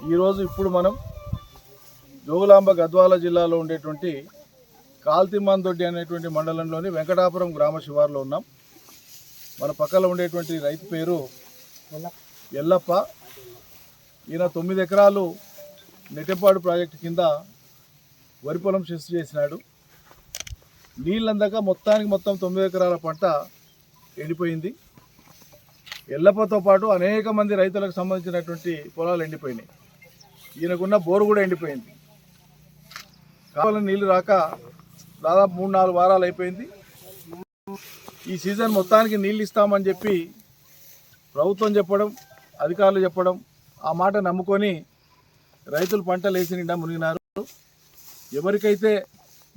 ఇప్పుడు మనం జోగులాంబ గద్వాల జిల్లాలో ఉండేటువంటి కాల్తిమాన్దొడ్డి అనేటువంటి మండలంలోని వెంకటాపురం గ్రామ శివారులో ఉన్నాం. మన పక్కన ఉండేటువంటి రైతు పేరు ఎల్లప్ప. ఈయన 9 ఎకరాలు నెట్టెపాడు ప్రాజెక్టు కింద వరి పొలం సృష్టి చేసినాడు. నీళ్ళందాక మొత్తం 9 ఎకరాల పంట ఎండిపోయింది. ఎల్లప్పతో పాటు అనేక మంది రైతులకు సంబంధించినటువంటి పొలాలు ఎండిపోయినాయి. ఈయనకున్న బోరు కూడా ఎండిపోయింది. కావాలని నీళ్లు రాక దాదాపు 3-4 వారాలు అయిపోయింది. ఈ సీజన్ మొత్తానికి నీళ్ళు ఇస్తామని చెప్పి ప్రభుత్వం చెప్పడం, అధికారులు చెప్పడం, ఆ మాట నమ్ముకొని రైతులు పంటలు వేసి నిండా మునిగినారు. ఎవరికైతే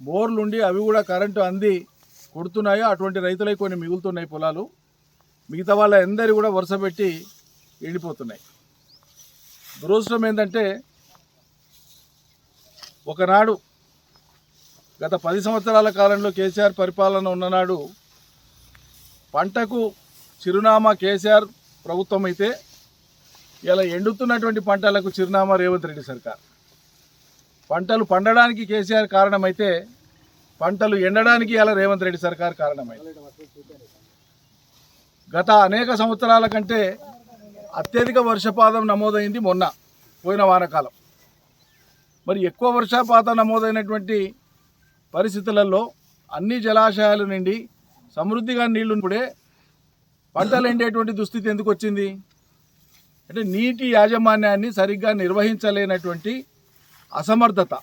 బోర్లుండి అవి కూడా కరెంటు అంది కొడుతున్నాయో అటువంటి రైతులకి కొన్ని మిగులుతున్నాయి పొలాలు. మిగతా వాళ్ళ అందరి కూడా వరుస పెట్టి ఎండిపోతున్నాయి. దురదృష్టం ఏంటంటే ఒకనాడు గత 10 సంవత్సరాల కాలంలో కేసీఆర్ పరిపాలన ఉన్ననాడు పంటకు చిరునామా కేసీఆర్ ప్రభుత్వం అయితే ఇలా ఎండుతున్నటువంటి పంటలకు చిరునామా రేవంత్ రెడ్డి సర్కార్. పంటలు పండడానికి కేసీఆర్ కారణమైతే పంటలు ఎండడానికి ఇలా రేవంత్ రెడ్డి సర్కార్ కారణమైంది. గత అనేక సంవత్సరాల కంటే అత్యధిక వర్షపాతం నమోదైంది పోయిన వానాకాలం. మరి ఎక్కువ వర్షపాతం నమోదైనటువంటి పరిస్థితులలో అన్ని జలాశయాలు నిండి సమృద్ధిగా నీళ్లున్నప్పుడే పంటలు ఎండేటువంటి దుస్థితి ఎందుకు వచ్చింది అంటే నీటి యాజమాన్యాన్ని సరిగ్గా నిర్వహించలేనటువంటి అసమర్థత.